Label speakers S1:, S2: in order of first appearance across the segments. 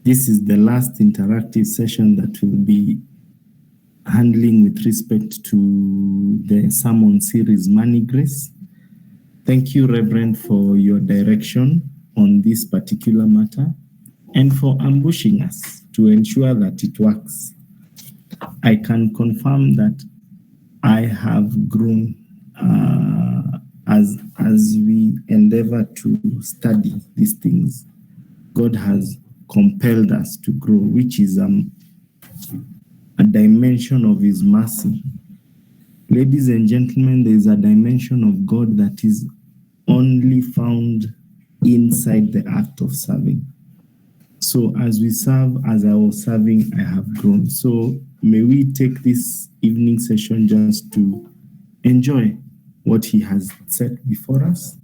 S1: This is the last interactive session that we'll be handling with respect to the sermon series, Money Grace. Thank you, Reverend, for your direction on this particular matter and for ambushing us to ensure that it works. I can confirm that I have grown as we endeavor to study these things. God has compelled us to grow, which is a dimension of His mercy. Ladies and gentlemen, there is a dimension of God that is only found inside the act of serving. So as we serve, as I was serving, I have grown. So may we take this evening session just to enjoy what He has set before us.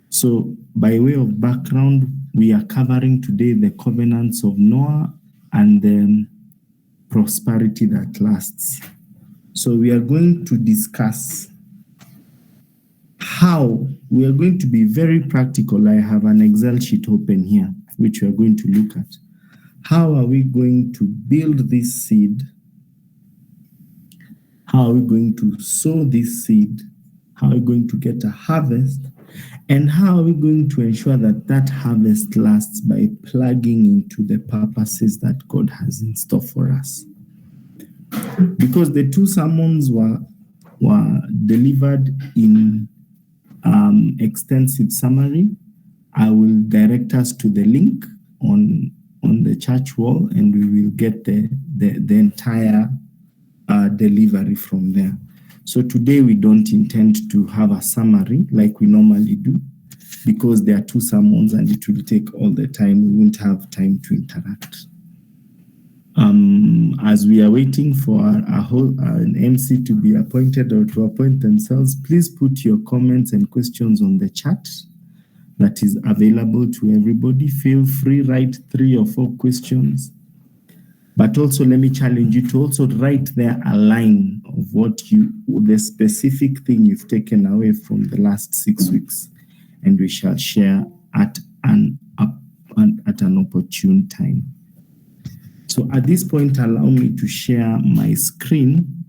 S1: So by way of background, we are covering today the covenants of Noah and the prosperity that lasts. So we are going to discuss how we are going to be very practical. I have an Excel sheet open here, which we are going to look at. How are we going to build this seed? How are we going to sow this seed? How are we going to get a harvest? And how are we going to ensure that that harvest lasts by plugging into the purposes that God has in store for us? Because the two sermons were delivered in extensive summary, I will direct us to the link on the church wall, and we will get the entire delivery from there. So today we don't intend to have a summary like we normally do, because there are two sermons and it will take all the time. We won't have time to interact. As we are waiting for an MC to be appointed or to appoint themselves, please put your comments and questions on the chat that is available to everybody. Feel free, write 3 or 4 questions. But also, let me challenge you to also write there a line of the specific thing you've taken away from the last 6 weeks, and we shall share at an opportune time. So at this point, allow me to share my screen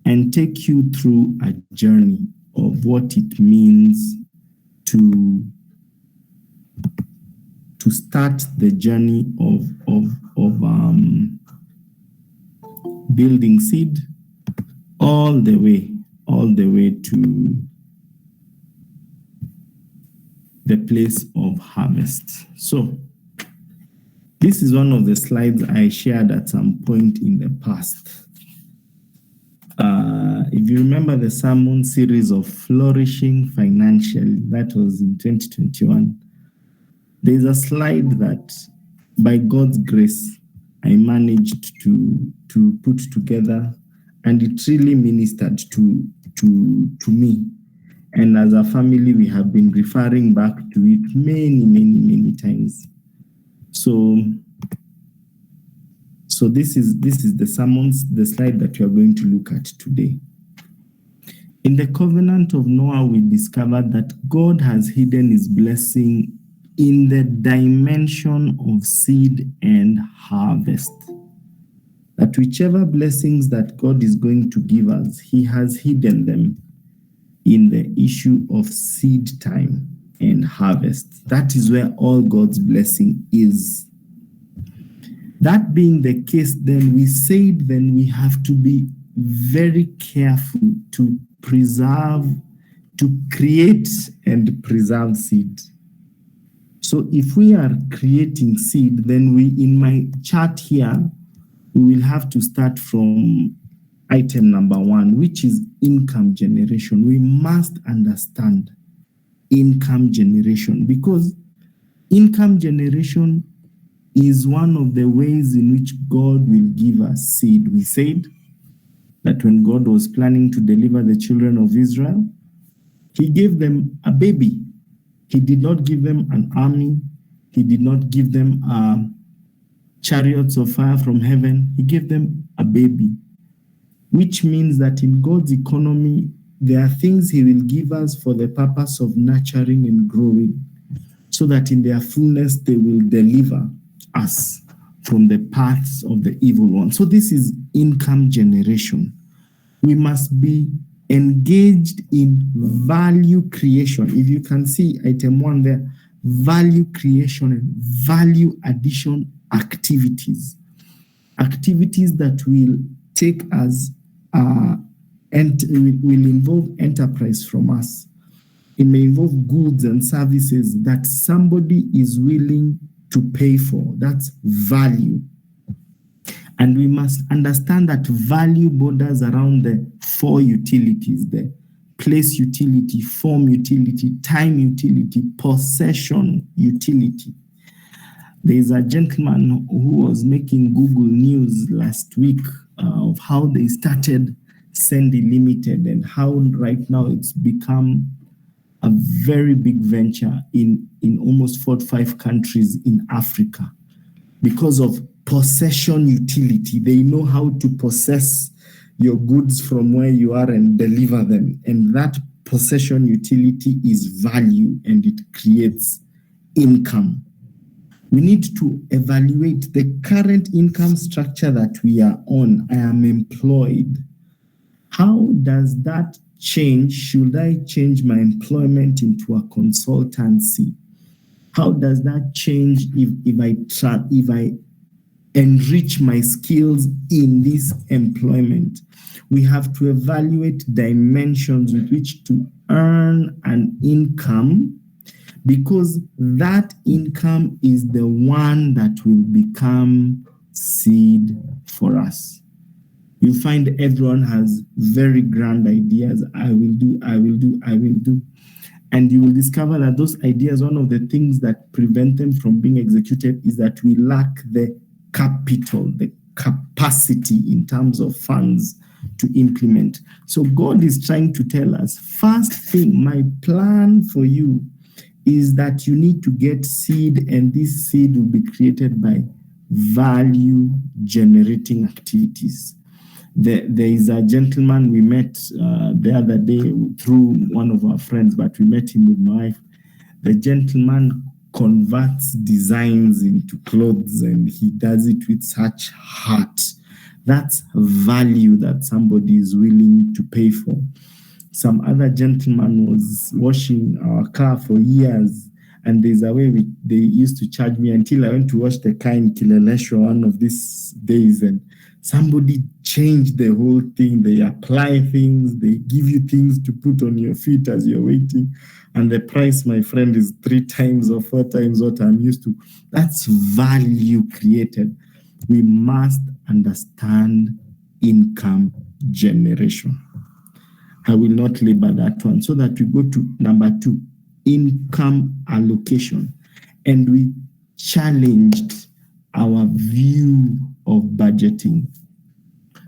S1: and take you through a journey of what it means to start the journey of building seed all the way to the place of harvest. So this is one of the slides I shared at some point in the past. If you remember the sermon series of flourishing financially, that was in 2021. There's a slide that, by God's grace, I managed to put together, and it really ministered to me. And as a family, we have been referring back to it many times. So this is the sermons, the slide that we are going to look at today. In the covenant of Noah, we discovered that God has hidden His blessing in the dimension of seed and harvest. That whichever blessings that God is going to give us, He has hidden them in the issue of seed time and harvest. That is where all God's blessing is. That being the case, then we have to be very careful to create and preserve seed. So if we are creating seed, then in my chart here, we will have to start from item number 1, which is income generation. We must understand income generation, because income generation is one of the ways in which God will give us seed. We said that when God was planning to deliver the children of Israel, He gave them a baby. He did not give them an army. He did not give them chariots of fire from heaven. He gave them a baby, which means that in God's economy, there are things He will give us for the purpose of nurturing and growing. So so that in their fullness they will deliver us from the paths of the evil one. So this is income generation. We must be engaged in value creation. If you can see item 1 there, value creation and value addition activities. Activities that will take us and will involve enterprise from us. It may involve goods and services that somebody is willing to pay for. That's value. And we must understand that value borders around the 4 utilities: the place utility, form utility, time utility, possession utility. There is a gentleman who was making Google News last week of how they started Sendy Limited and how right now it's become a very big venture in almost 45 countries in Africa because of possession utility. They know how to possess your goods from where you are and deliver them. And that possession utility is value and it creates income. We need to evaluate the current income structure that we are on. I am employed. How does that change? Should I change my employment into a consultancy? How does that change if I enrich my skills in this employment? We have to evaluate dimensions with which to earn an income, because that income is the one that will become seed for us. You find everyone has very grand ideas. I will do. And you will discover that those ideas, one of the things that prevent them from being executed is that we lack the capital, the capacity in terms of funds to implement. So God is trying to tell us, first thing, my plan for you is that you need to get seed, and this seed will be created by value generating activities. There is a gentleman we met the other day through one of our friends, but we met him with my wife. The gentleman converts designs into clothes and he does it with such heart. That's value that somebody is willing to pay for. Some other gentleman was washing our car for years, and there's a way they used to charge me until I went to wash the car in Kileleshwa one of these days, and somebody changed the whole thing. They apply things, they give you things to put on your feet as you're waiting, and the price, my friend, is 3 times or 4 times what I'm used to. That's value created. We must understand income generation. I will not labor that one, so that we go to number 2, income allocation. And we challenged our view of budgeting.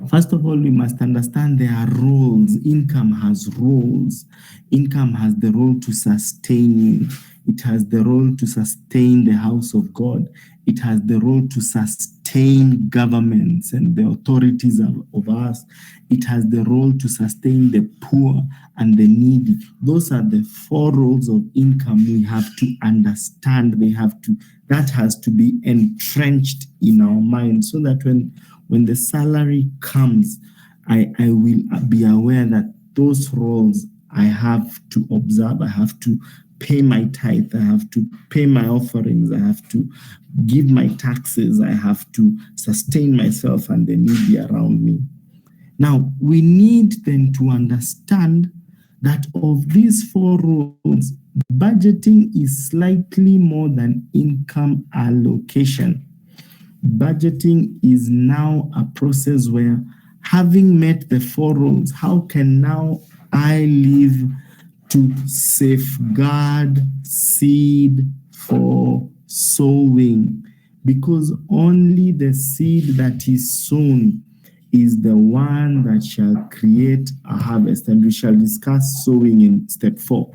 S1: First of all, we must understand there are roles. Income has roles. Income has the role to sustain you. It has the role to sustain the house of God. It has the role to sustain governments and the authorities of us. It has the role to sustain the poor and the needy. Those are the 4 roles of income we have to understand. That has to be entrenched in our mind, so that when the salary comes, I will be aware that those roles I have to observe. I have to pay my tithe. I have to pay my offerings. I have to give my taxes. I have to sustain myself and the needy around me. Now, we need then to understand that of these 4 roles, budgeting is slightly more than income allocation. Budgeting is now a process where, having met the 4 roles, how can now I live to safeguard seed for sowing? Because only the seed that is sown is the one that shall create a harvest. And we shall discuss sowing in step 4.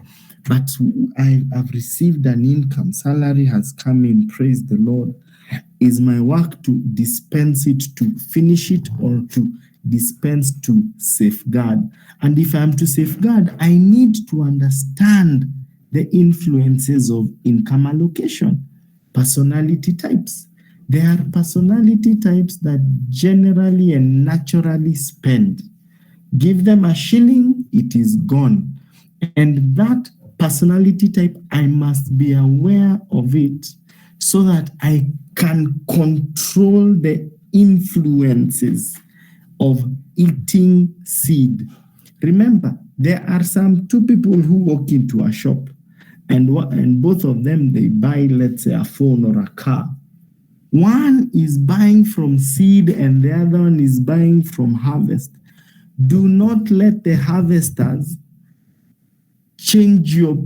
S1: But I have received an income. Salary has come in. Praise the Lord. Is my work to dispense it, to finish it, or to dispense to safeguard? And if I'm to safeguard, I need to understand the influences of income allocation, personality types. There are personality types that generally and naturally spend. Give them a shilling, it is gone. And that personality type, I must be aware of it so that I can control the influences of eating seed. Remember, there are two people who walk into a shop and both of them, they buy, let's say, a phone or a car. One is buying from seed and the other one is buying from harvest. Do not let the harvesters change your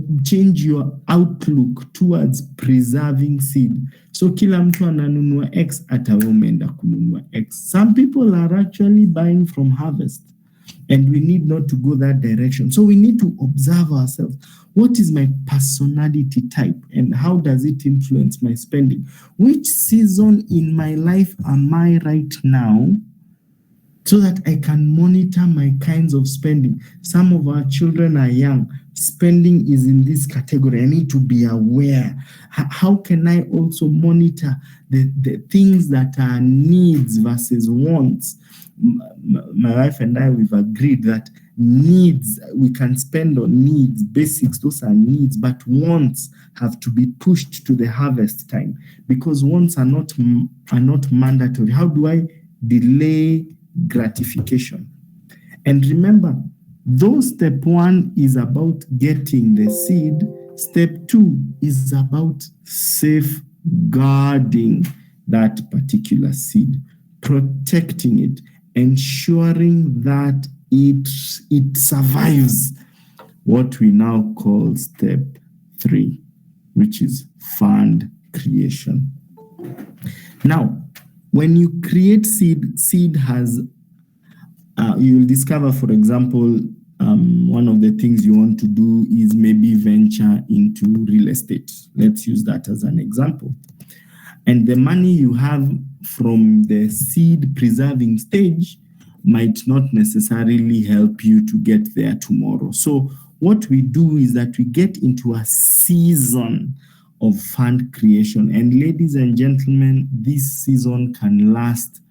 S1: outlook towards preserving seed. So kila mtu ananunua X, hata wewe umeenda kununua X. Some people are actually buying from harvest, and we need not to go that direction. So we need to observe ourselves. What is my personality type and how does it influence my spending? Which season in my life am I right now, so that I can monitor my kinds of spending? Some of our children are young. Spending is in this category. I need to be aware. How can I also monitor the things that are needs versus wants? My wife and I, we've agreed that needs, we can spend on needs, basics, those are needs, but wants have to be pushed to the harvest time, because wants are not mandatory. How do I delay gratification? And remember, though step 1 is about getting the seed, step 2 is about safeguarding that particular seed, protecting it, ensuring that it survives what we now call step 3, which is fund creation. Now, when you create seed has, you'll discover, for example, one of the things you want to do is maybe venture into real estate. Let's use that as an example. And the money you have from the seed preserving stage might not necessarily help you to get there tomorrow. So what we do is that we get into a season of fund creation. And ladies and gentlemen, this season can last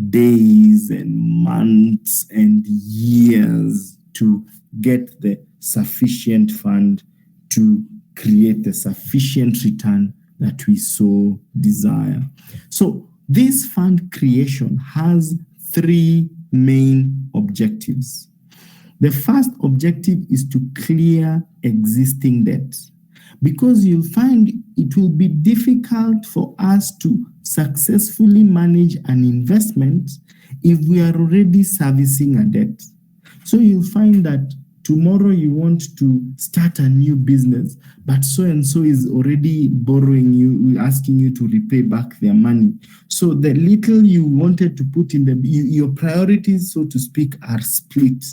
S1: days and months and years to get the sufficient fund to create the sufficient return that we so desire. So this fund creation has 3 main objectives. The first objective is to clear existing debt, because you'll find it will be difficult for us to successfully manage an investment if we are already servicing a debt. So you'll find that tomorrow you want to start a new business, but so-and-so is already borrowing you, asking you to repay back their money. So the little you wanted to put in your priorities, so to speak, are split.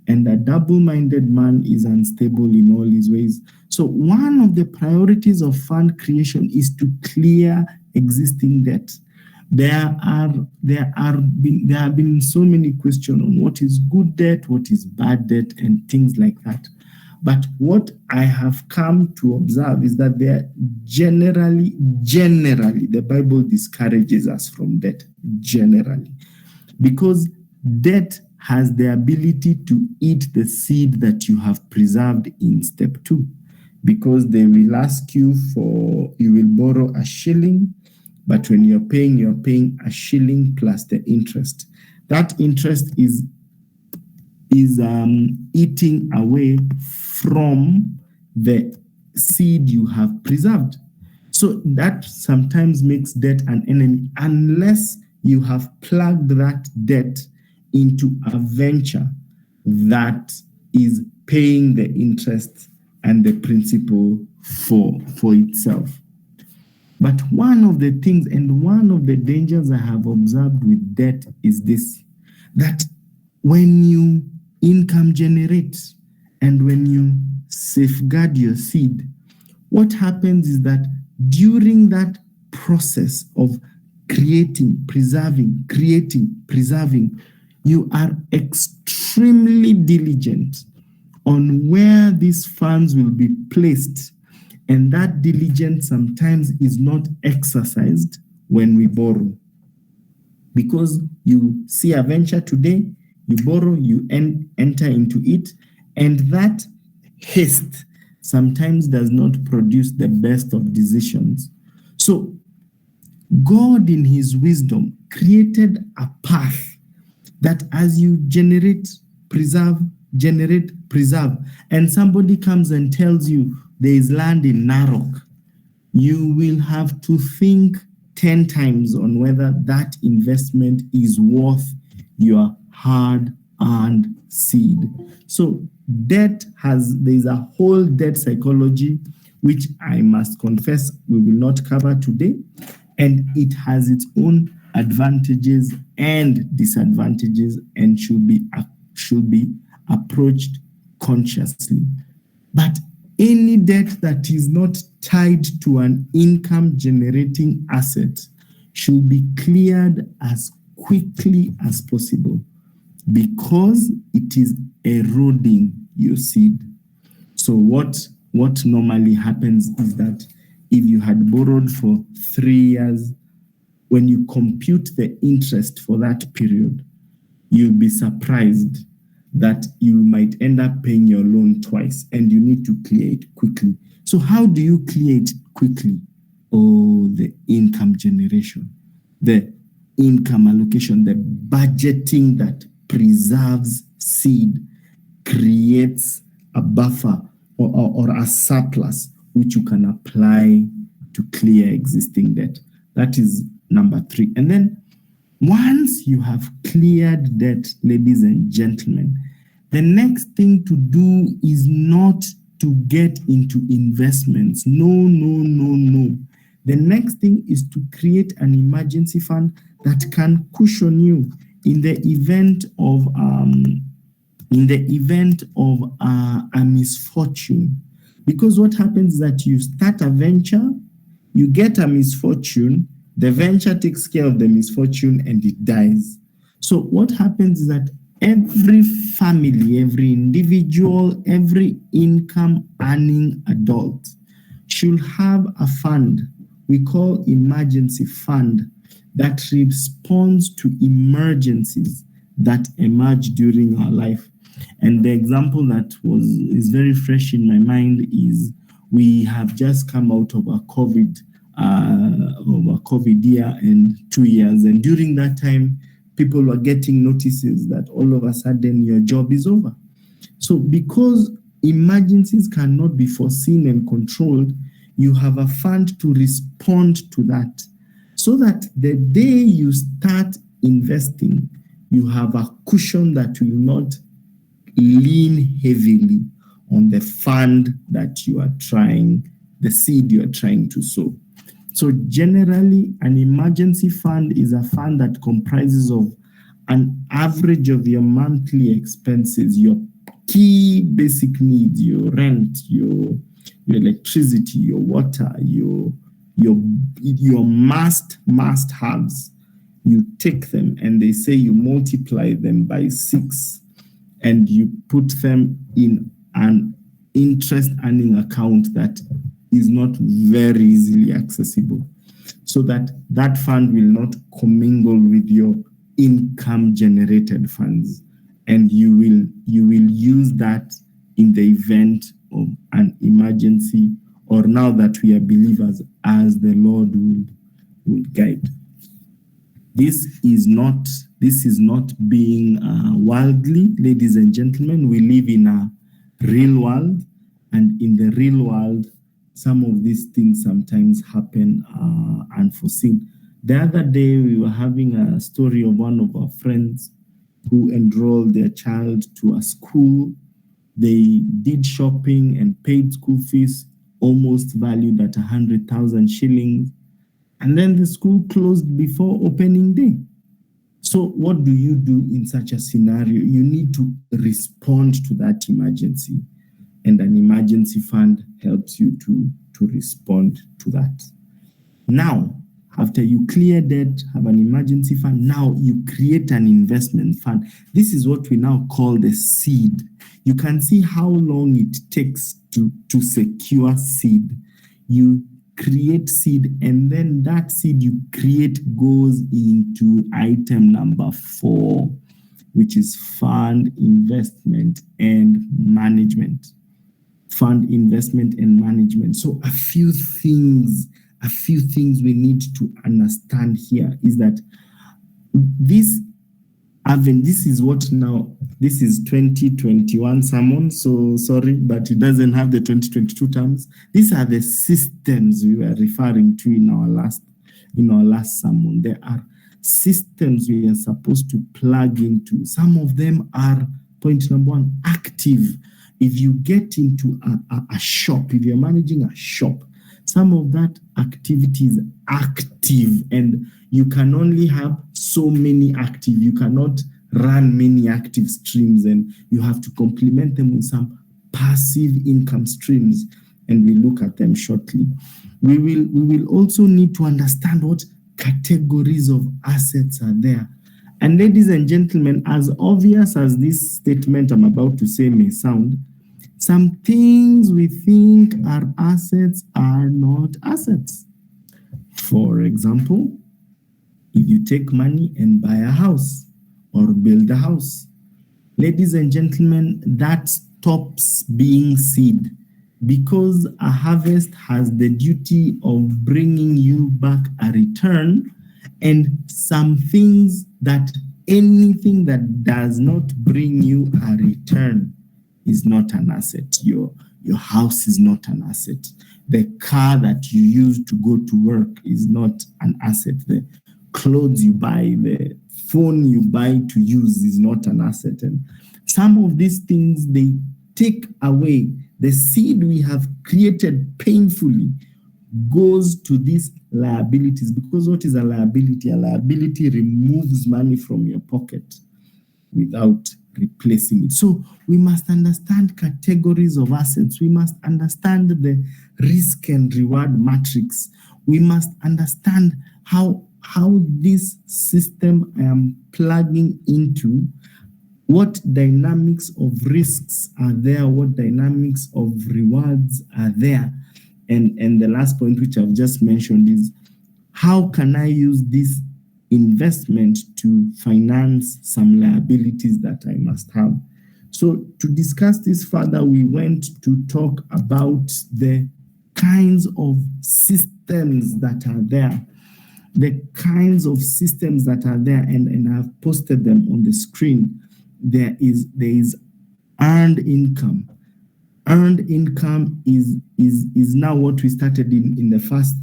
S1: And a double-minded man is unstable in all his ways. So one of the priorities of fund creation is to clear existing debt. There have been so many questions on what is good debt, what is bad debt, and things like that. But what I have come to observe is that there generally, the Bible discourages us from debt, generally, because debt has the ability to eat the seed that you have preserved in step 2, because they will ask you you will borrow a shilling, but when you're paying a shilling plus the interest. That interest is eating away from the seed you have preserved. So that sometimes makes debt an enemy, unless you have plugged that debt into a venture that is paying the interest and the principal for itself. But one of the things and one of the dangers I have observed with debt is this, that when you income generate and when you safeguard your seed, what happens is that during that process of preserving, you are extremely diligent on where these funds will be placed. And that diligence sometimes is not exercised when we borrow. Because you see a venture today, you borrow, you enter into it, and that haste sometimes does not produce the best of decisions. So God in his wisdom created a path that as you generate, preserve, and somebody comes and tells you there is land in Narok, you will have to think 10 times on whether that investment is worth your hard-earned seed. So there's a whole debt psychology, which I must confess we will not cover today, and it has its own advantages and disadvantages and should be approached consciously. But any debt that is not tied to an income generating asset should be cleared as quickly as possible because it is eroding your seed. So what normally happens is that if you had borrowed for 3 years, when you compute the interest for that period, you'll be surprised that you might end up paying your loan twice and you need to clear it quickly. So how do you clear it quickly? Oh, the income generation, the income allocation, the budgeting that preserves seed, creates a buffer or a surplus which you can apply to clear existing debt. That is number 3. And then once you have cleared debt, ladies and gentlemen, the next thing to do is not to get into investments. No. The next thing is to create an emergency fund that can cushion you in the event of a misfortune. Because what happens is that you start a venture, you get a misfortune, the venture takes care of the misfortune and it dies. So what happens is that every family, every individual, every income earning adult should have a fund we call emergency fund that responds to emergencies that emerge during our life. And the example that is very fresh in my mind is we have just come out of a COVID year and 2 years. And during that time, people were getting notices that all of a sudden your job is over. So because emergencies cannot be foreseen and controlled, you have a fund to respond to that. So that the day you start investing, you have a cushion that will not lean heavily on the fund that you are trying, the seed you are trying to sow. So generally, an emergency fund is a fund that comprises of an average of your monthly expenses, your key basic needs, your rent, your electricity, your water, your must-haves. You take them and they say you multiply them by 6 and you put them in an interest earning account that is not very easily accessible, so that that fund will not commingle with your income generated funds, and you will use that in the event of an emergency, or now that we are believers, as the Lord will guide. This is not being worldly, ladies and gentlemen. We live in a real world, and in the real world, some of these things sometimes happen unforeseen. The other day, we were having a story of one of our friends who enrolled their child to a school. They did shopping and paid school fees, almost valued at 100,000 shillings. And then the school closed before opening day. So what do you do in such a scenario? You need to respond to that emergency. And an emergency fund helps you to respond to that. Now, after you clear debt, have an emergency fund, now you create an investment fund. This is what we now call the seed. You can see how long it takes to secure seed. You create seed, and then that seed you create goes into item number 4, which is fund investment and management. Fund investment and management. So a few things we need to understand here is that this is what now, this is 2021 sermon, so sorry, but it doesn't have the 2022 terms. These are the systems we were referring to in our last sermon. There are systems we are supposed to plug into. Some of them are, point number 1, active. If you get into a shop, if you're managing a shop, some of that activity is active, and you can only have so many active. You cannot run many active streams, and you have to complement them with some passive income streams, and we'll look at them shortly. We will also need to understand what categories of assets are there. And ladies and gentlemen, as obvious as this statement I'm about to say may sound, some things we think are assets are not assets. For example, if you take money and buy a house or build a house, ladies and gentlemen, that stops being seed, because a harvest has the duty of bringing you back a return, and some things that anything that does not bring you a return is not an asset. Your house is not an asset. The car that you use to go to work is not an asset. The clothes you buy, the phone you buy to use is not an asset. And some of these things, they take away the seed we have created painfully, goes to these liabilities. Because what is a liability? A liability removes money from your pocket without replacing it. So we must understand categories of assets. We must understand the risk and reward matrix. We must understand how this system I am plugging into, what dynamics of risks are there, what dynamics of rewards are there. And the last point, which I've just mentioned, is how can I use this investment to finance some liabilities that I must have. So to discuss this further, we went to talk about the kinds of systems that are there. The kinds of systems that are there, and I've posted them on the screen. There is earned income. Earned income is now what we started in the first.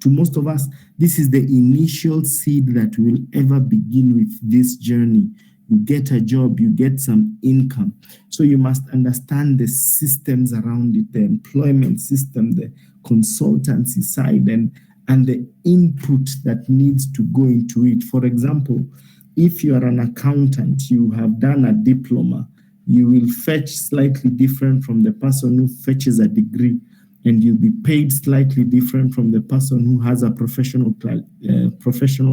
S1: To most of us, this is the initial seed that will ever begin with this journey. You get a job, you get some income. So you must understand the systems around it, the employment system, the consultancy side, and the input that needs to go into it. For example, if you are an accountant, you have done a diploma, you will fetch slightly different from the person who fetches a degree, and you'll be paid slightly different from the person who has a professional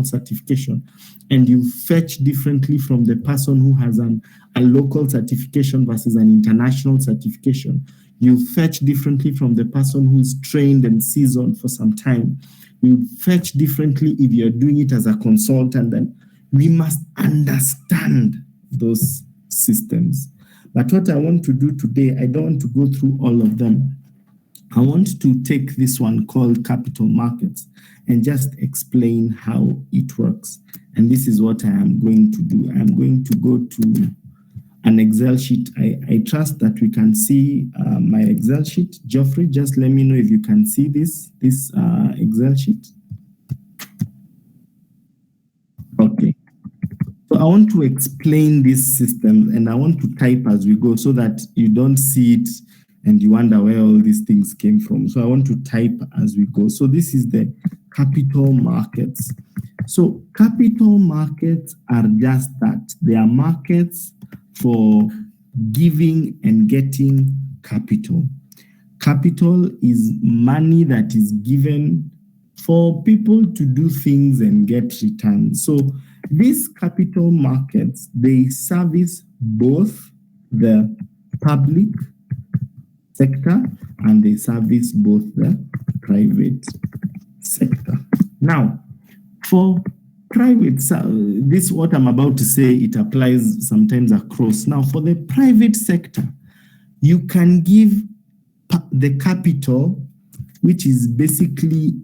S1: certification, and you fetch differently from the person who has a local certification versus an international certification. You fetch differently from the person who's trained and seasoned for some time. You fetch differently if you're doing it as a consultant. And we must understand those systems. But what I want to do today, I don't want to go through all of them. I want to take this one called capital markets and just explain how it works. And this is what I am going to do. I'm going to go to an Excel sheet. I trust that we can see my Excel sheet. Geoffrey, just let me know if you can see this Excel sheet. Okay. So I want to explain this system, and I want to type as we go so that you don't see it and you wonder where all these things came from. So I want to type as we go. So this is the capital markets. So capital markets are just that. They are markets for giving and getting capital. Capital is money that is given for people to do things and get returns. So these capital markets, they service both the public sector and they service both the private sector. Now, for private, this what I'm about to say, it applies sometimes across. Now, for the private sector, you can give the capital, which is basically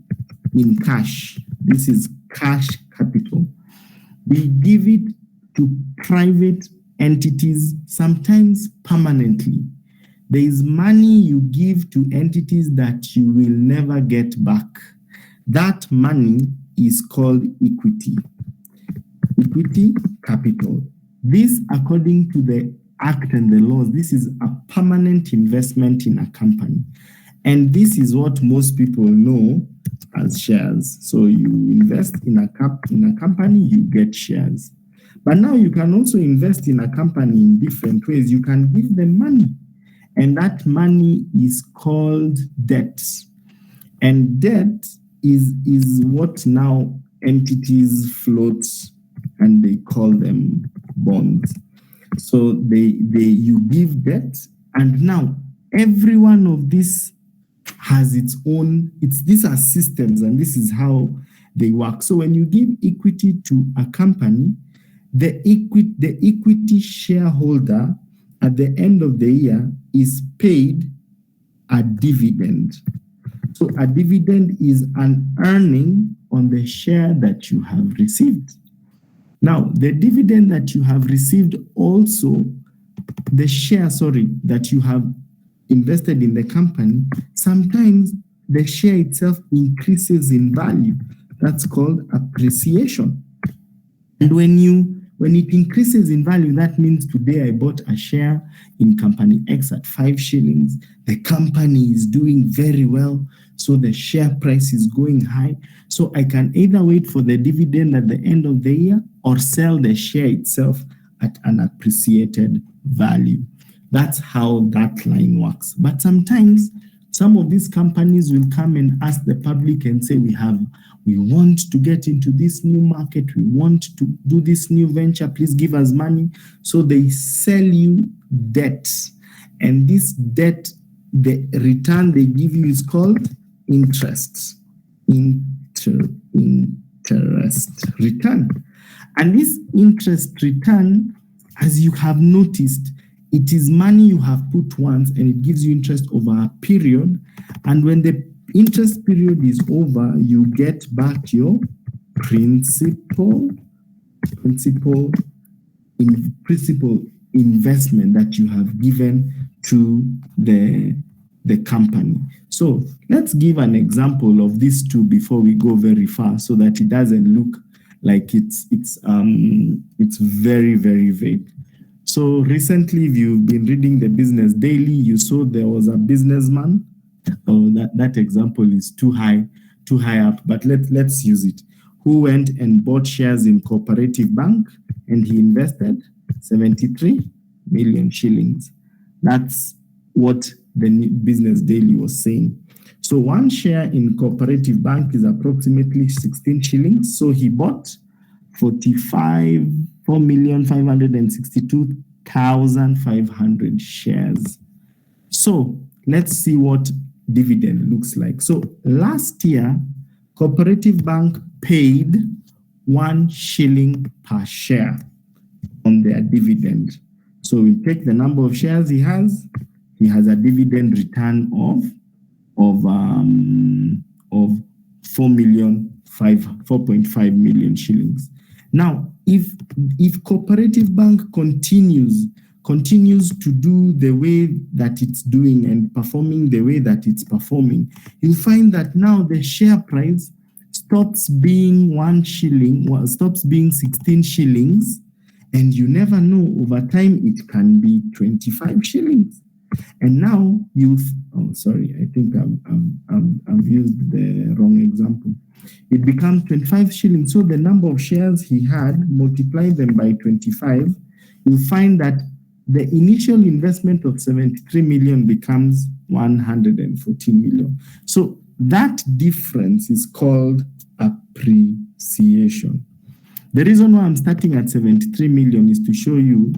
S1: in cash. This is cash capital. We give it to private entities, sometimes permanently. There is money you give to entities that you will never get back. That money is called equity. Equity capital. This, according to the Act and the laws, this is a permanent investment in a company. And this is what most people know as shares. So you invest in a company, you get shares. But now you can also invest in a company in different ways. You can give them money, and that money is called debt. And debt is what now entities float, and they call them bonds. So you give debt, and now every one of these has its own, these are systems, and this is how they work. So when you give equity to a company, the equity shareholder at the end of the year is paid a dividend. So a dividend is an earning on the share that you have received. Now, the dividend that you have received, also the share, that you have invested in the company, sometimes the share itself increases in value. That's called appreciation. And when it increases in value, that means today I bought a share in company X at 5 shillings. The company is doing very well, so the share price is going high. So I can either wait for the dividend at the end of the year or sell the share itself at an appreciated value. That's how that line works. But sometimes some of these companies will come and ask the public and say, we want to get into this new market. We want to do this new venture. Please give us money. So they sell you debt. And this debt, the return they give you is called interest. Interest return. And this interest return, as you have noticed, it is money you have put once and it gives you interest over a period. And when the interest period is over, you get back your principal investment that you have given to the company. So let's give an example of these two before we go very far, so that it doesn't look like it's very, very vague. So recently, if you've been reading the Business Daily, you saw there was a businessman. Oh, that example is too high up, but let's use it. Who went and bought shares in Cooperative Bank, and he invested 73 million shillings. That's what the Business Daily was saying. So one share in Cooperative Bank is approximately 16 shillings. So he bought 4,562,500 shares. So let's see what dividend looks like. So last year, Cooperative Bank paid 1 shilling per share on their dividend. So we take the number of shares he has a dividend return of 4.5 million shillings. Now, if Cooperative Bank continues to do the way that it's doing and performing the way that it's performing, you'll find that now the share price stops being 1 shilling, stops being 16 shillings, and you never know, over time it can be 25 shillings. And now I think I've used the wrong example. It becomes 25 shillings. So the number of shares he had, multiply them by 25, you'll find that the initial investment of 73 million becomes 114 million. So that difference is called appreciation. The reason why I'm starting at 73 million is to show you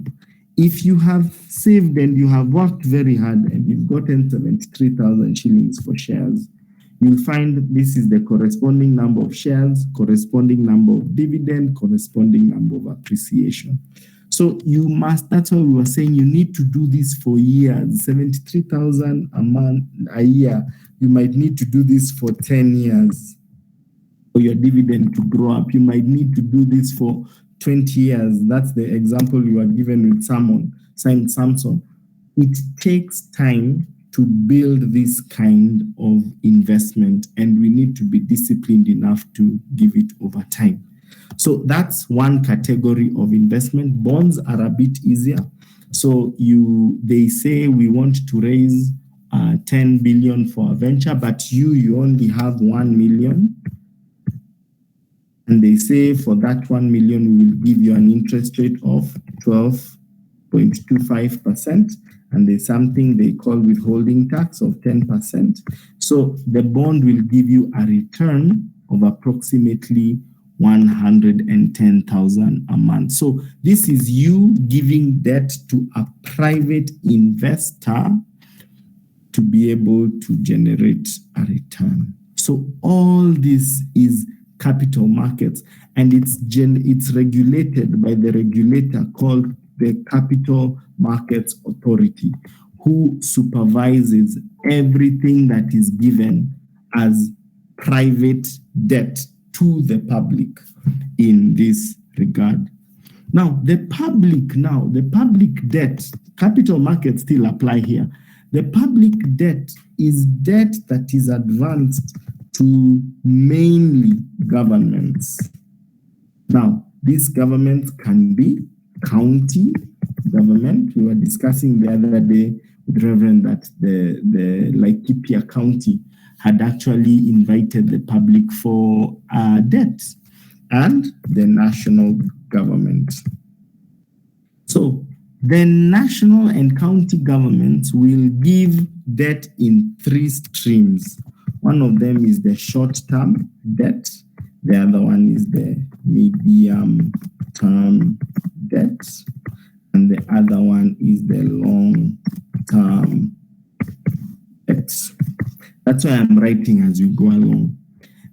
S1: if you have saved and you have worked very hard and you've gotten 73,000 shillings for shares, you'll find this is the corresponding number of shares, corresponding number of dividend, corresponding number of appreciation. So you must, that's why we were saying you need to do this for years, 73,000 a month, a year. You might need to do this for 10 years for your dividend to grow up. You might need to do this for 20 years. That's the example you are given with Samson. It takes time to build this kind of investment, and we need to be disciplined enough to give it over time. So that's one category of investment. Bonds are a bit easier. So they say we want to raise 10 billion for a venture, but you only have 1 million. And they say for that 1 million, we will give you an interest rate of 12.25%. And there's something they call withholding tax of 10%. So the bond will give you a return of approximately 110,000 a month. So this is you giving debt to a private investor to be able to generate a return. So all this is capital markets, and it's regulated by the regulator called the Capital Markets Authority, who supervises everything that is given as private debt to the public in this regard. Now, the public debt, capital markets still apply here. The public debt is debt that is advanced to mainly governments. Now, these governments can be county government. We were discussing the other day with Reverend that the Laikipia County had actually invited the public for debt, and the national government. So the national and county governments will give debt in 3 streams. One of them is the short-term debt. The other one is the medium-term debt. And the other one is the long-term debt. That's why I'm writing as we go along.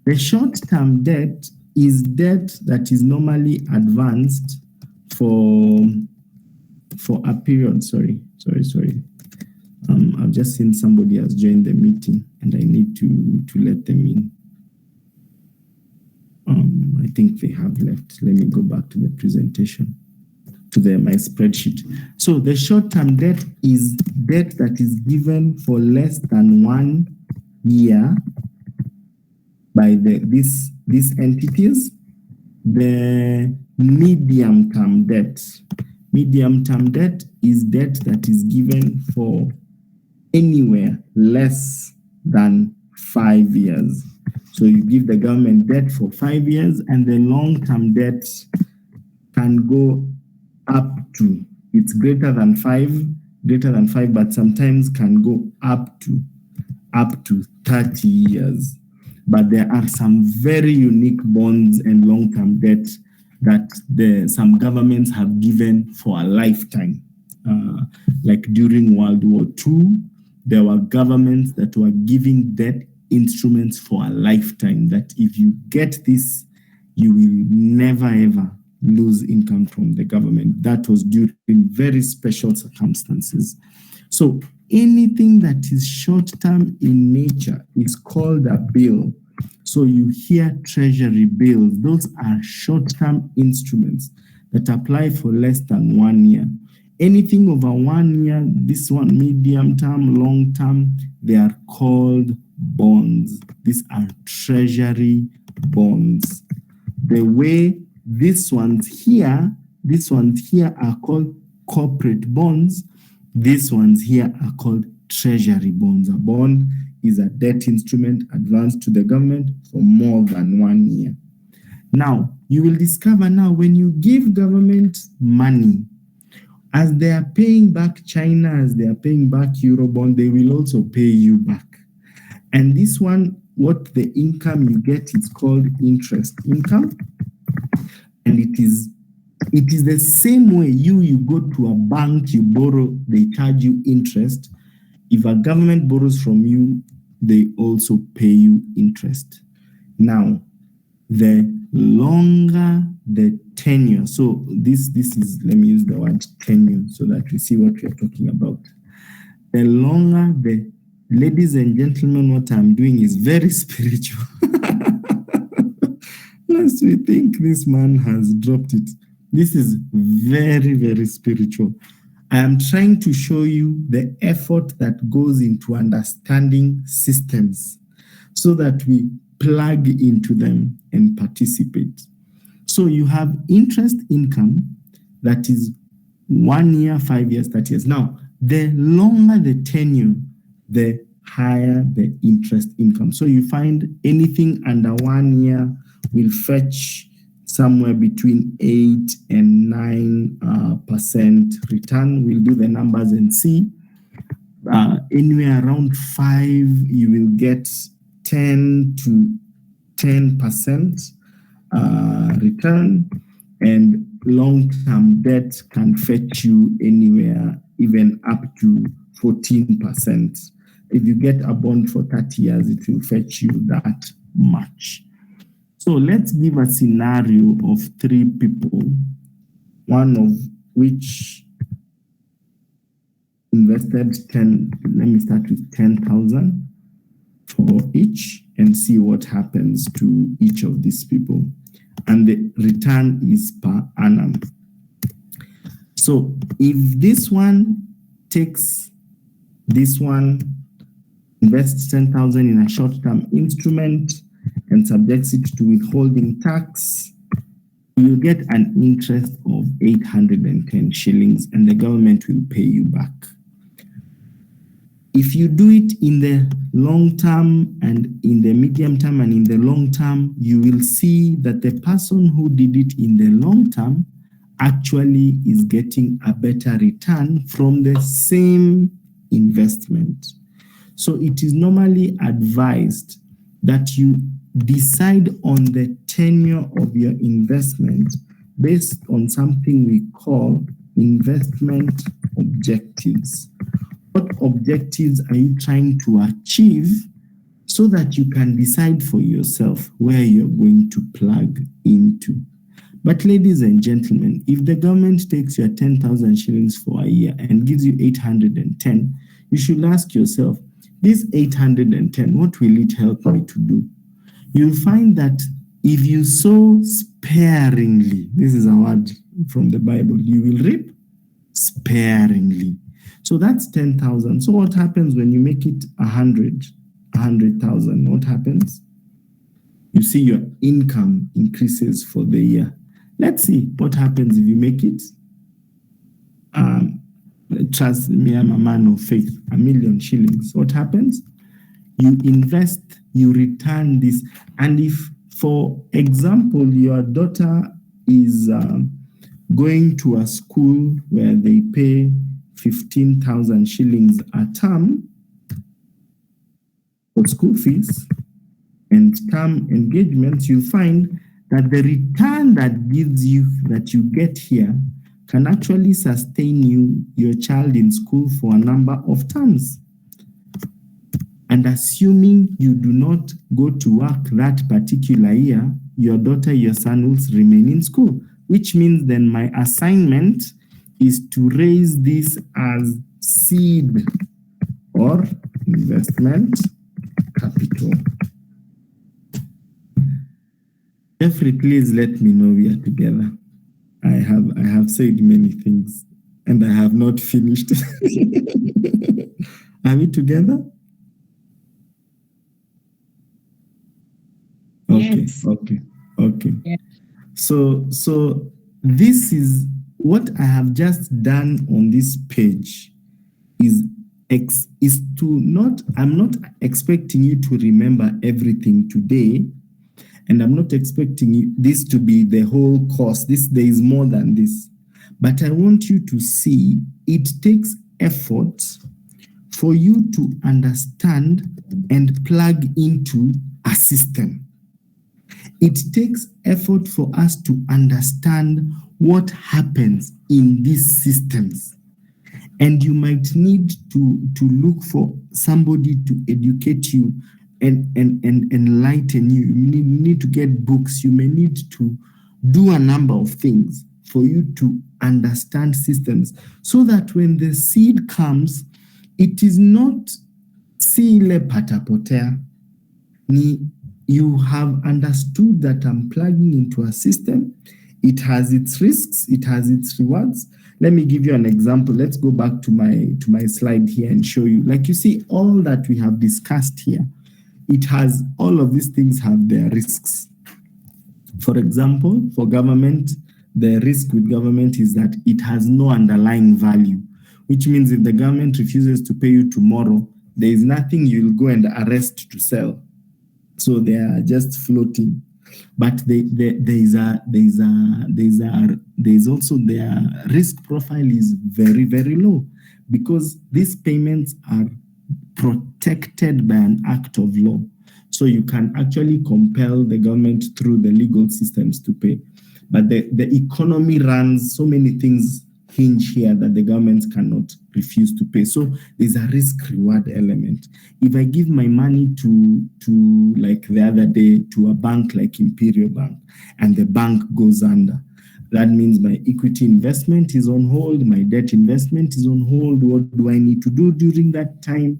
S1: The short-term debt is debt that is normally advanced for a period. Sorry. I've just seen somebody has joined the meeting and I need to let them in. I think they have left. Let me go back to the presentation, to my spreadsheet. So the short-term debt is debt that is given for less than 1 year by these entities. The medium-term debt. Medium-term debt is debt that is given for anywhere less than 5 years. So you give the government debt for 5 years, and the long-term debt can go up to, it's greater than five, but sometimes can go up to 30 years. But there are some very unique bonds and long-term debt that some governments have given for a lifetime. Like during World War II, there were governments that were giving debt instruments for a lifetime, that if you get this, you will never ever lose income from the government. That was during very special circumstances. So anything that is short-term in nature is called a bill. So you hear treasury bills. Those are short-term instruments that apply for less than 1 year. Anything over 1 year, this one, medium-term, long-term, they are called bonds. These are treasury bonds. The way these ones here are called corporate bonds. These ones here are called treasury bonds. A bond is a debt instrument advanced to the government for more than 1 year. Now, you will discover now when you give government money, as they are paying back China, as they are paying back Eurobond, they will also pay you back. And this one, what the income you get is called interest income. And it is It is the same way you go to a bank, you borrow, they charge you interest. If a government borrows from you, they also pay you interest. Now, the longer the tenure, so this is, let me use the word tenure so that we see what we are talking about. The longer the, ladies and gentlemen, what I'm doing is very spiritual. Lest we think this man has dropped it. This is very, very spiritual. I am trying to show you the effort that goes into understanding systems so that we plug into them and participate. So you have interest income that is 1 year, 5 years, 30 years. Now, the longer the tenure, the higher the interest income. So you find anything under 1 year will fetch somewhere between 8 and 9% return. We'll do the numbers and see. Anywhere around 5, you will get 10 to 10% return, and long-term debt can fetch you anywhere even up to 14%. If you get a bond for 30 years, it will fetch you that much. So let's give a scenario of 3 people, one of which invested 10, let me start with 10,000 for each and see what happens to each of these people. And the return is per annum. So if this one takes this one, invests 10,000 in a short-term instrument and subjects it to withholding tax, you get an interest of 810 shillings and the government will pay you back. If you do it in the long term and in the medium term and in the long term, you will see that the person who did it in the long term actually is getting a better return from the same investment. So it is normally advised that you decide on the tenure of your investment based on something we call investment objectives. What objectives are you trying to achieve so that you can decide for yourself where you're going to plug into? But ladies and gentlemen, if the government takes your 10,000 shillings for a year and gives you 810, you should ask yourself, this 810, what will it help me to do? You'll find that if you sow sparingly, this is a word from the Bible, you will reap sparingly. So that's 10,000. So what happens when you make it 100,000? What happens? You see your income increases for the year. Let's see what happens if you make it. Trust me, I'm a man of faith. 1 million shillings. What happens? You invest, you return this. And if, for example, your daughter is going to a school where they pay 15,000 shillings a term for school fees and term engagements, you'll find that the return that gives you, that you get here, can actually sustain your child in school for a number of terms. And assuming you do not go to work that particular year, your daughter, your son will remain in school, which means then my assignment is to raise this as seed or investment capital. Jeffrey, please let me know we are together. I have said many things and I have not finished. Are we together? Okay,
S2: yes.
S1: Okay.
S2: Yeah.
S1: So this is what I have just done on this page is to not, I'm not expecting you to remember everything today, and I'm not expecting this to be the whole course. There is more than this. But I want you to see it takes effort for you to understand and plug into a system. it takes effort for us to understand what happens in these systems. And you might need to look for somebody to educate you and enlighten you. You need to get books. You may need to do a number of things for you to understand systems, so that when the seed comes, it is not sile patapotea. You have understood that I'm plugging into a system. It has its risks, it has its rewards. Let me give you an example. Let's go back to my slide here and show you. Like you see, all that we have discussed here, all of these things have their risks. For example, for government, the risk with government is that it has no underlying value, which means if the government refuses to pay you tomorrow, there is nothing you'll go and arrest to sell. So they are just floating. But there's also their risk profile is very, very low, because these payments are protected by an act of law. So you can actually compel the government through the legal systems to pay. But the economy runs, so many things hinge here that the government cannot refuse to pay. So there's a risk-reward element. If I give my money to like the other day, to a bank like Imperial Bank, and the bank goes under, that means my equity investment is on hold, my debt investment is on hold. What do I need to do during that time?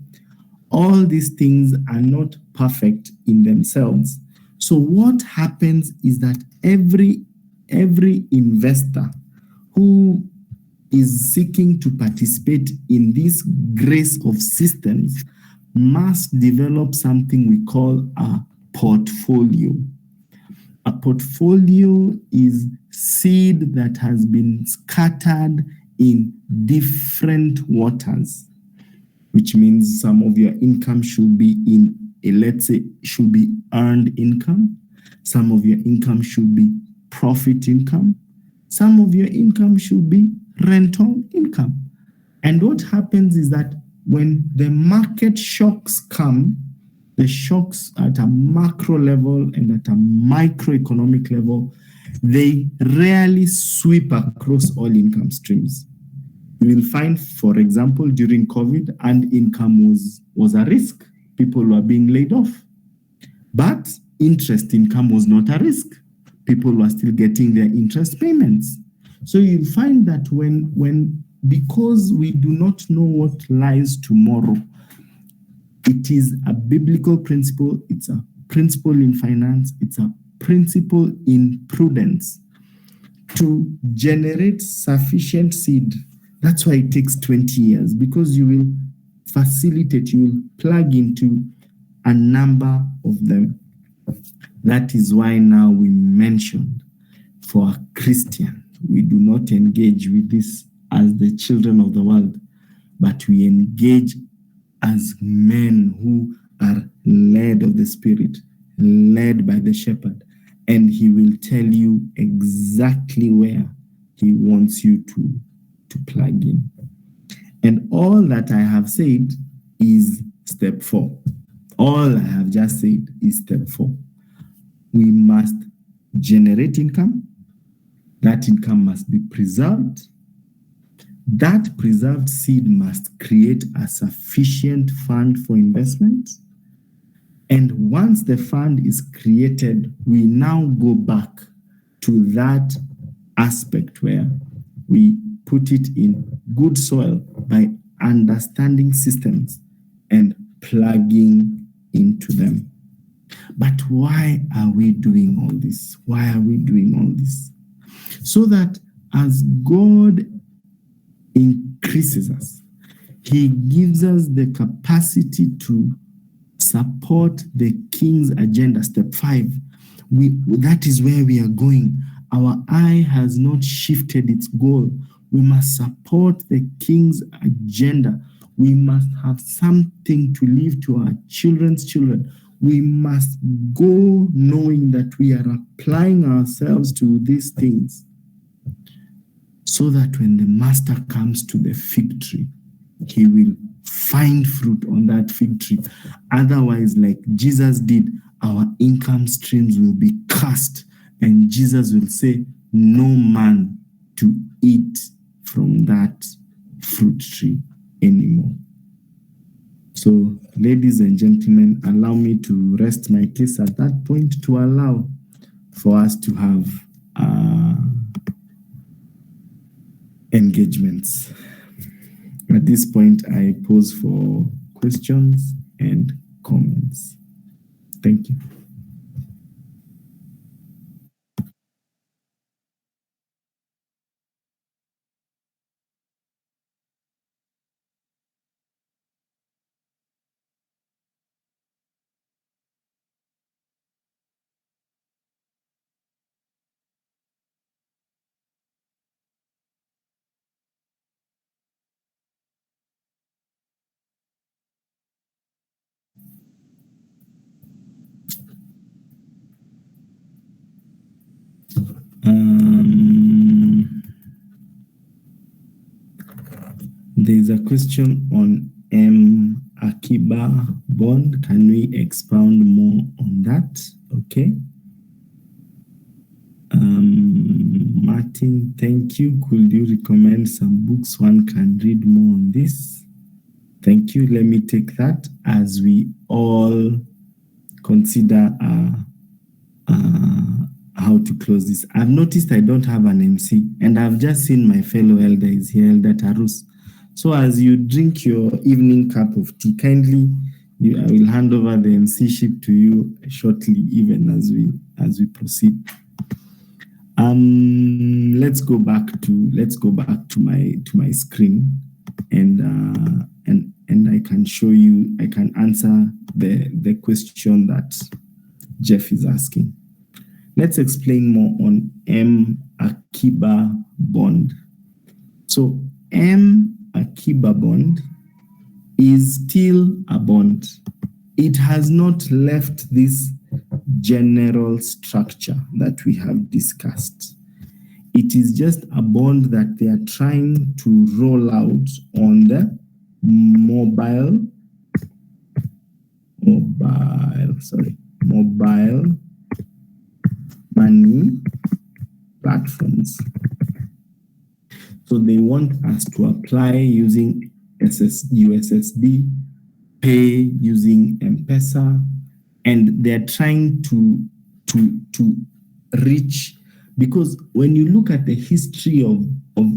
S1: All these things are not perfect in themselves. So what happens is that every investor who is seeking to participate in this grace of systems must develop something we call a portfolio. A portfolio is seed that has been scattered in different waters, which means some of your income should be should be earned income. Some of your income should be profit income. Some of your income should be rental income. And what happens is that when the market shocks come, the shocks at a macro level and at a microeconomic level, they rarely sweep across all income streams. You will find, for example, during COVID, and income was a risk. People were being laid off. But interest income was not a risk. People were still getting their interest payments. So you find that because we do not know what lies tomorrow, it is a biblical principle, it's a principle in finance, it's a principle in prudence to generate sufficient seed. That's why it takes 20 years, because you will facilitate, you will plug into a number of them. That is why now we mentioned, for a Christian, we do not engage with this as the children of the world, but we engage as men who are led of the Spirit, led by the shepherd, and he will tell you exactly where he wants you to plug in. And all that I have said is step 4. All I have just said is step 4. We must generate income. That income must be preserved. That preserved seed must create a sufficient fund for investment. And once the fund is created, we now go back to that aspect where we put it in good soil by understanding systems and plugging into them. But why are we doing all this? Why are we doing all this? So that as God increases us, he gives us the capacity to support the king's agenda. Step 5, that is where we are going. Our eye has not shifted its goal. We must support the king's agenda. We must have something to leave to our children's children. We must go knowing that we are applying ourselves to these things, so that when the master comes to the fig tree, he will find fruit on that fig tree. Otherwise, like Jesus did, our income streams will be cast, and Jesus will say, no man to eat from that fruit tree anymore. So, ladies and gentlemen, allow me to rest my case at that point to allow for us to have engagements. At this point, I pause for questions and comments. Thank you. There's a question on M Akiba bond. Can we expound more on that? Okay. Martin, thank you. Could you recommend some books one can read more on this? Thank you. Let me take that as we all consider how to close this. I've noticed I don't have an MC, and I've just seen my fellow elder is here, Elder Tarus. So as you drink your evening cup of tea, kindly, I will hand over the MC-ship to you shortly, even as we proceed. Let's go back to my screen, and I can show you. I can answer the question that Jeff is asking. Let's explain more on M Akiba bond. So M Akiba bond is still a bond. It has not left this general structure that we have discussed. It is just a bond that they are trying to roll out on the mobile money platforms. So they want us to apply using USSD, pay using M-Pesa, and they're trying to reach, because when you look at the history of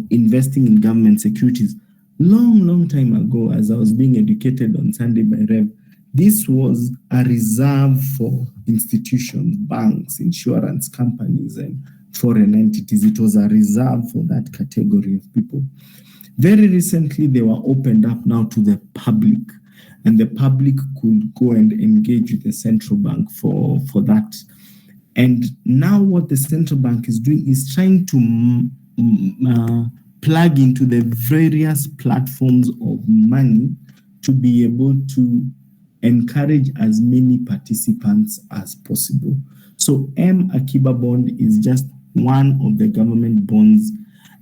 S1: investing in government securities, long time ago, as I was being educated on Sunday by Rev, this was a reserve for institutions, banks, insurance companies, and foreign entities. It was a reserve for that category of people. Very recently, they were opened up now to the public, and the public could go and engage with the central bank for that. And now what the central bank is doing is trying to plug into the various platforms of money to be able to encourage as many participants as possible. So M Akiba bond is just one of the government bonds.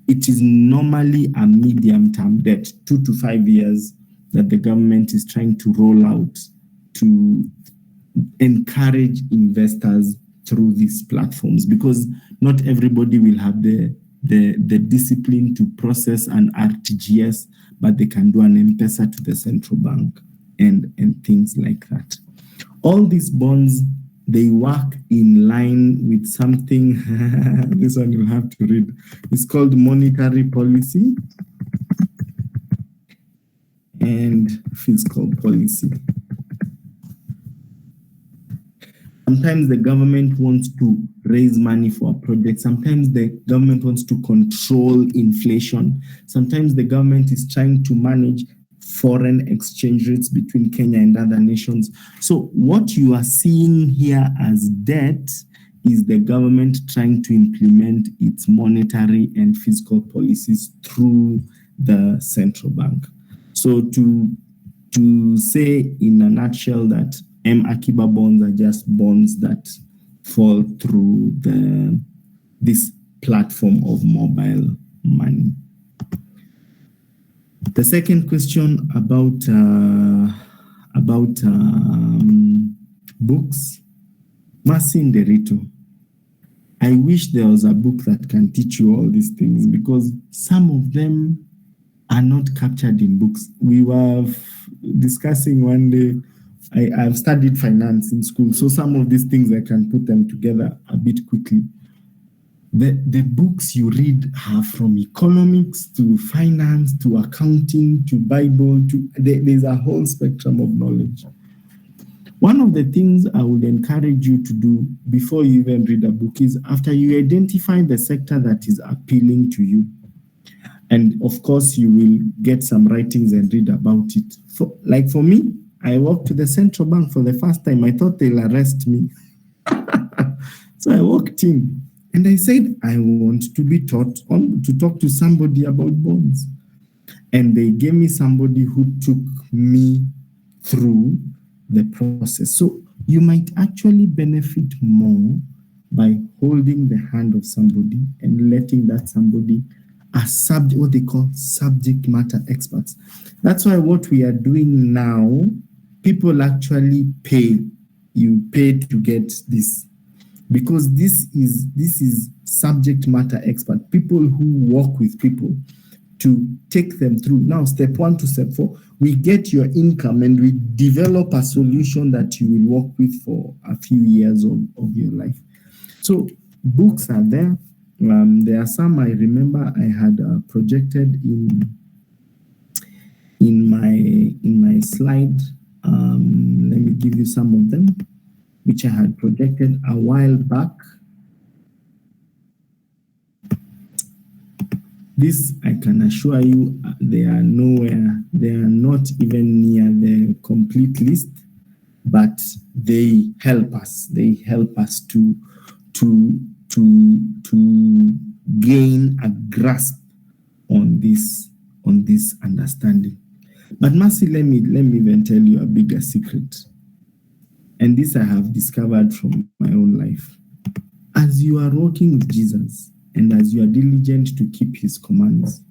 S1: It is normally a medium-term debt, 2 to 5 years, that the government is trying to roll out to encourage investors through these platforms, because not everybody will have the discipline to process an RTGS, but they can do an M-Pesa to the central bank and things like that. All these bonds, they work in line with something, this one you have to read. It's called monetary policy and fiscal policy. Sometimes the government wants to raise money for a project. Sometimes the government wants to control inflation. Sometimes the government is trying to manage foreign exchange rates between Kenya and other nations. So what you are seeing here as debt is the government trying to implement its monetary and fiscal policies through the central bank. So to say in a nutshell that M Akiba bonds are just bonds that fall through this platform of mobile money. The second question about books. Mercy Nderito. I wish there was a book that can teach you all these things, because some of them are not captured in books. We were discussing one day, I've studied finance in school, so some of these things I can put them together a bit quickly. The books you read are from economics to finance to accounting to Bible to there's a whole spectrum of knowledge. One of the things I would encourage you to do before you even read a book is, after you identify the sector that is appealing to you, and of course you will get some writings and read about it. For me, I walked to the central bank for the first time. I thought they'll arrest me. So I walked in and I said, I want to be taught to talk to somebody about bonds. And they gave me somebody who took me through the process. So you might actually benefit more by holding the hand of somebody and letting that somebody what they call subject matter experts. That's why what we are doing now, people actually pay. You pay to get this, because this is subject matter expert, people who work with people to take them through. Now, step 1 to step 4, we get your income and we develop a solution that you will work with for a few years of your life. So books are there. There are some I remember I had projected in my slide. Let me give you some of them, which I had projected a while back. This, I can assure you, they are nowhere. They are not even near the complete list, but they help us. They help us to gain a grasp on this understanding. But Mercy, let me even tell you a bigger secret. And this I have discovered from my own life. As you are walking with Jesus, and as you are diligent to keep his commands,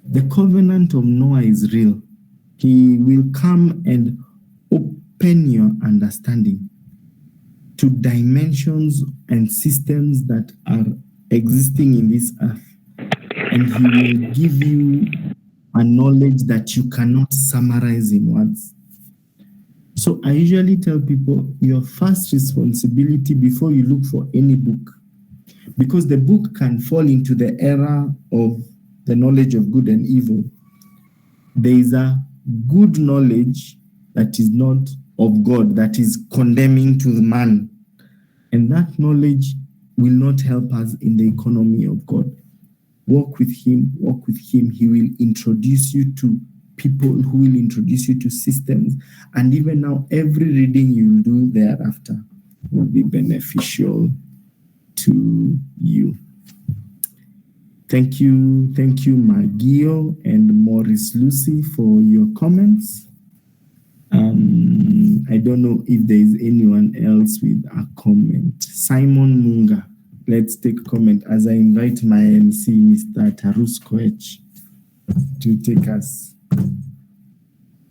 S1: the covenant of Noah is real. He will come and open your understanding to dimensions and systems that are existing in this earth. And he will give you a knowledge that you cannot summarize in words. So I usually tell people, your first responsibility before you look for any book, because the book can fall into the era of the knowledge of good and evil. There is a good knowledge that is not of God, that is condemning to the man. And that knowledge will not help us in the economy of God. Walk with him. He will introduce you to people who will introduce you to systems. And even now, every reading you do thereafter will be beneficial to you. Thank you, Magio and Maurice Lucy, for your comments. I don't know if there is anyone else with a comment. Simon Munga, let's take a comment as I invite my MC, Mr. Tarus Koech, to take us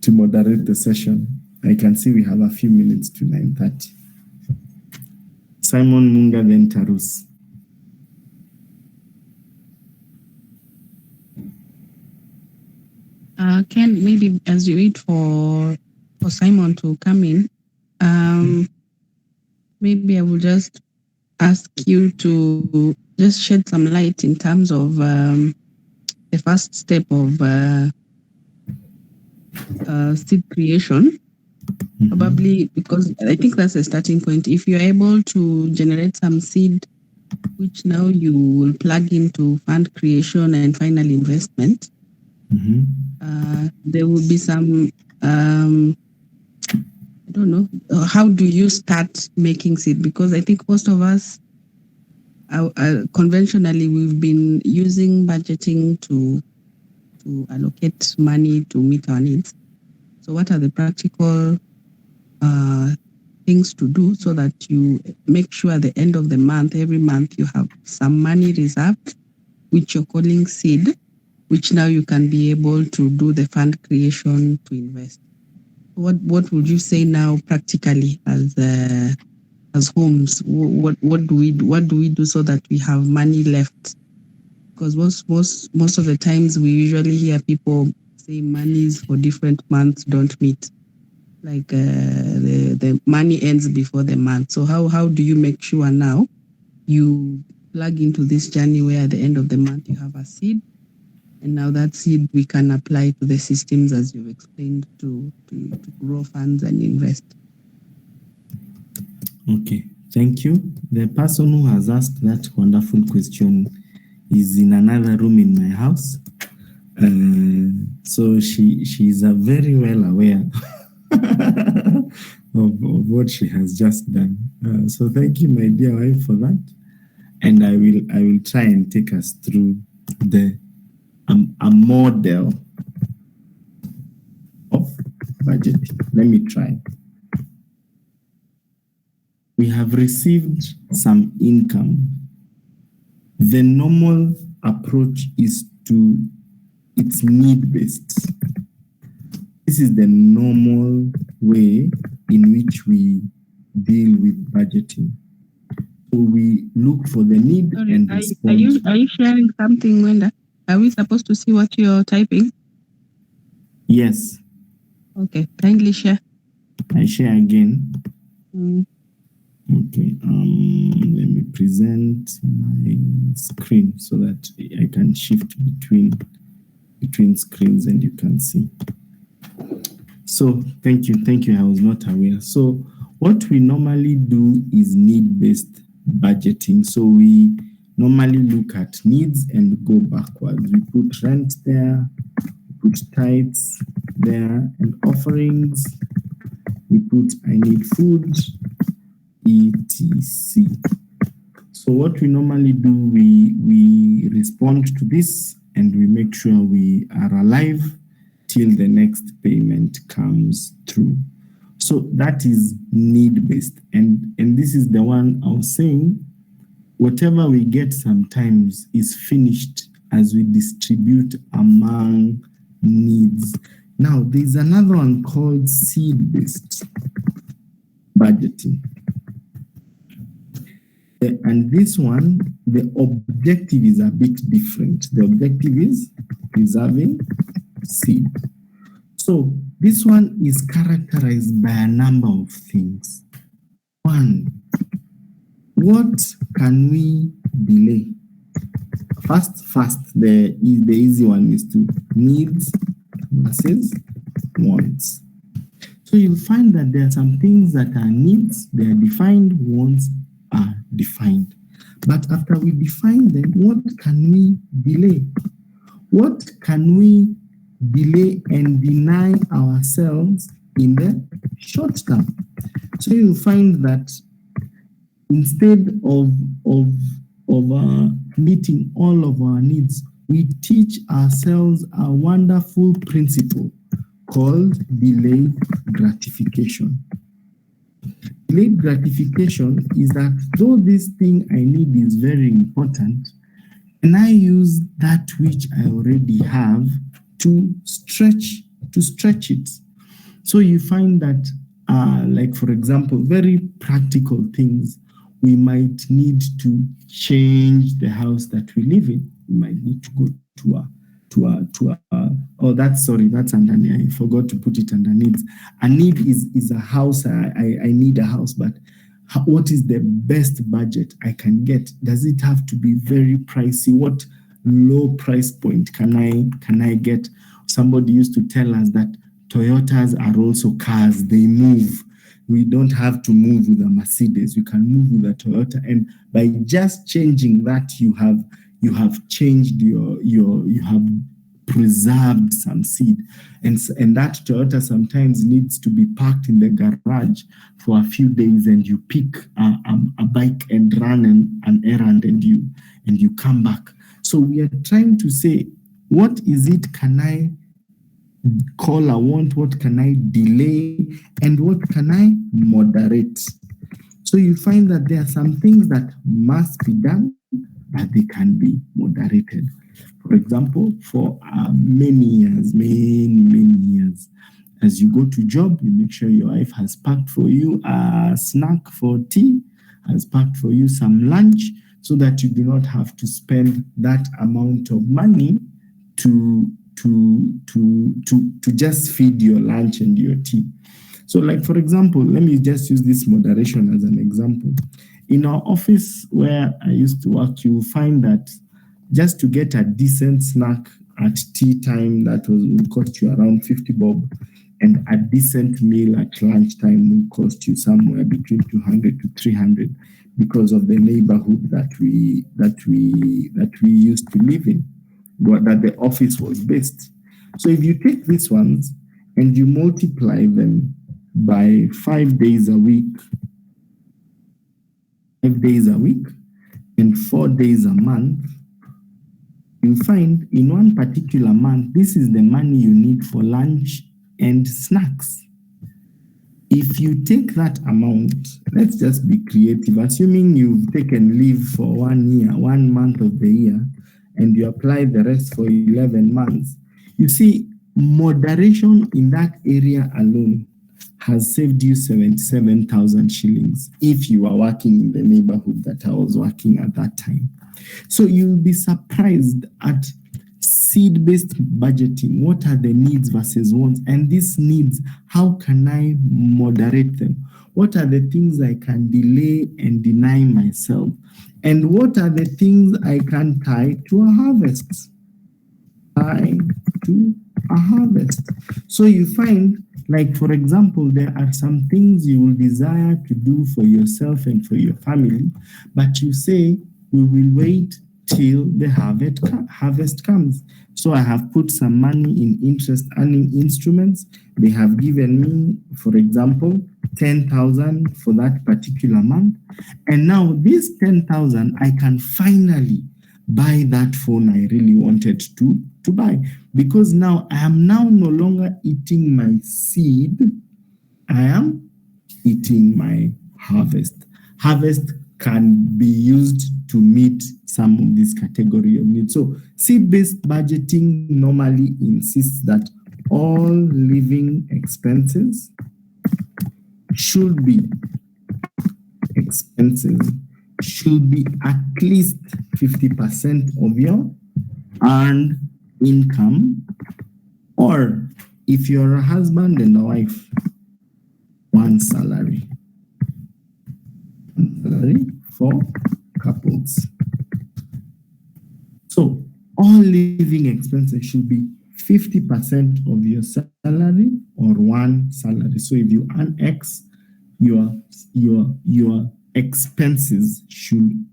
S1: to moderate the session. I can see we have a few minutes to 9:30. Simon Munga, then Tarus.
S2: Ken, maybe as you wait for Simon to come in, maybe I will just ask you to just shed some light in terms of the first step of seed creation. Probably because I think that's a starting point. If you're able to generate some seed, which now you will plug into fund creation and final investment, there will be some, I don't know, how do you start making seed? Because I think most of us, conventionally, we've been using budgeting to allocate money to meet our needs. So what are the practical things to do so that you make sure at the end of the month, every month, you have some money reserved, which you're calling seed, which now you can be able to do the fund creation to invest? What would you say now practically as as homes? What do we do so that we have money left? Because most of the times we usually hear people say monies for different months don't meet. Like the money ends before the month. So how do you make sure now you plug into this journey where at the end of the month you have a seed, and now that seed we can apply to the systems as you've explained to grow funds and invest?
S1: Okay, thank you. The person who has asked that wonderful question is in another room in my house. So she's very well aware of what she has just done. So thank you, my dear wife, for that. And I will try and take us through a model of budgeting. Let me try. We have received some income. The normal approach is it's need-based. This is the normal way in which we deal with budgeting. So we look for the need and respond.
S2: Are you sharing something, Wenda? Are we supposed to see what you're typing?
S1: Yes.
S2: Okay, kindly share.
S1: I share again. Okay, let me present my screen so that I can shift between screens and you can see. So thank you. I was not aware. So what we normally do is need-based budgeting. So we normally look at needs and go backwards. We put rent there, we put tithes there, and offerings. We put I need food, etc. So what we normally do, we respond to this and we make sure we are alive till the next payment comes through. So that is need-based. And this is the one I was saying, whatever we get sometimes is finished as we distribute among needs. Now, there's another one called seed-based budgeting. And this one, the objective is a bit different. The objective is preserving seed. So this one is characterized by a number of things. One, what can we delay? First, the easy one is to needs versus wants. So you'll find that there are some things that are needs, they are defined, wants are defined. But after we define them, what can we delay? What can we delay and deny ourselves in the short term? So you'll find that instead of meeting all of our needs, we teach ourselves a wonderful principle called delayed gratification. Delayed gratification is that though this thing I need is very important, can I use that which I already have to stretch it? So you find that, like for example, very practical things, we might need to change the house that we live in. We might need to go that's underneath. I forgot to put it underneath. A need is a house. I need a house, but what is the best budget I can get? Does it have to be very pricey? What low price point can I get? Somebody used to tell us that Toyotas are also cars. They move. We don't have to move with a Mercedes. We can move with a Toyota. And by just changing that, you have changed you have preserved some seed. And that Toyota sometimes needs to be parked in the garage for a few days, and you pick a bike and run an errand, and you come back. So we are trying to say, what is it can I call a want, what can I delay, and what can I moderate? So you find that there are some things that must be done, but they can be moderated. For example, for many years, As you go to job, you make sure your wife has packed for you a snack for tea, has packed for you some lunch, so that you do not have to spend that amount of money to just feed your lunch and your tea. So, like, for example, let me just use this moderation as an example. In our office where I used to work, you will find that just to get a decent snack at tea time, would cost you around 50 bob, and a decent meal at lunchtime will cost you somewhere between 200 to 300, because of the neighborhood that we used to live in, that the office was based. So if you take these ones and you multiply them by 5 days a week, and 4 days a month, you find in one particular month, this is the money you need for lunch and snacks. If you take that amount, let's just be creative, assuming you've taken leave for 1 year, 1 month of the year, and you apply the rest for 11 months, you see, moderation in that area alone has saved you 77,000 shillings if you are working in the neighborhood that I was working at that time. So you'll be surprised at seed-based budgeting. What are the needs versus wants? And these needs, how can I moderate them? What are the things I can delay and deny myself? And what are the things I can tie to a harvest? So you find, like, for example, there are some things you will desire to do for yourself and for your family, but you say, we will wait till the harvest comes. So I have put some money in interest earning instruments. They have given me, for example, 10,000 for that particular month. And now this 10,000, I can finally buy that phone I really wanted to buy, because now I am no longer eating my seed, I am eating my harvest. Harvest can be used to meet some of this category of needs. So seed-based budgeting normally insists that all living expenses should be at least 50% of your earned income, or if you're a husband and a wife, one salary for couples. So all living expenses should be 50% of your salary or one salary. So if you earn X, your expenses should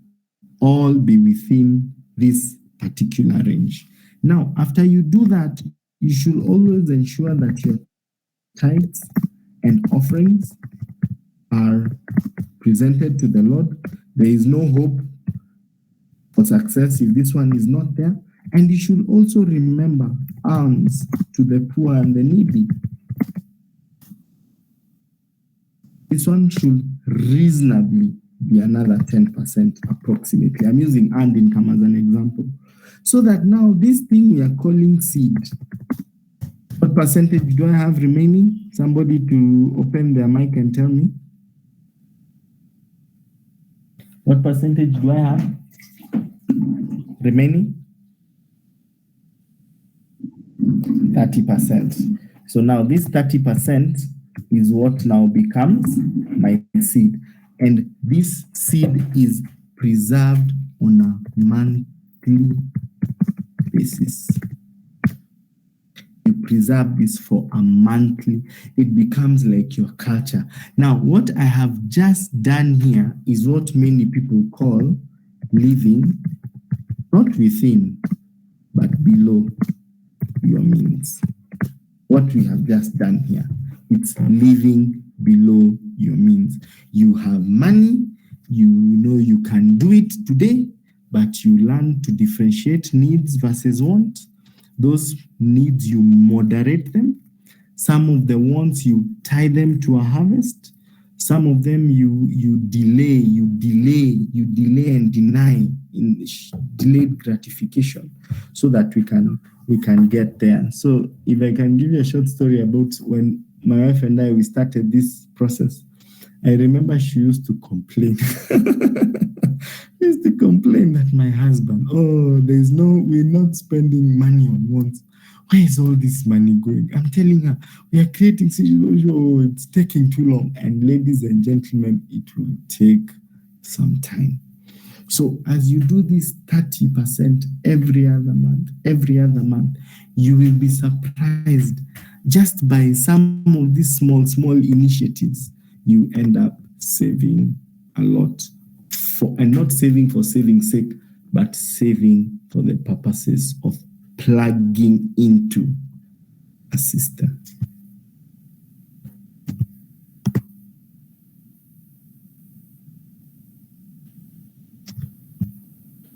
S1: all be within this particular range. Now, after you do that, you should always ensure that your tithes and offerings are presented to the Lord. There is no hope for success if this one is not there. And you should also remember alms to the poor and the needy. This one should reasonably be another 10% approximately. I'm using earned income as an example. So that now this thing we are calling seed, what percentage do I have remaining? Somebody to open their mic and tell me. What percentage do I have remaining? 30%. So now this 30% is what now becomes my seed. And this seed is preserved on a monthly basis. You preserve this for a monthly, it becomes like your culture. Now, what I have just done here is what many people call living, not within, but below your means. What we have just done here, it's living below your means. You have money, you know you can do it today, but you learn to differentiate needs versus wants. Those needs, you moderate them. Some of the wants, you tie them to a harvest. Some of them you delay and deny in delayed gratification, so that we can we can get there. So if I can give you a short story about when my wife and I, we started this process, I remember she used to complain. She used to complain that my husband, we're not spending money on wants. Where is all this money going? I'm telling her, we are creating situations. Oh, it's taking too long. And ladies and gentlemen, it will take some time. So as you do this 30% every other month, you will be surprised just by some of these small initiatives. You end up saving a lot and not saving for saving's sake, but saving for the purposes of plugging into a system.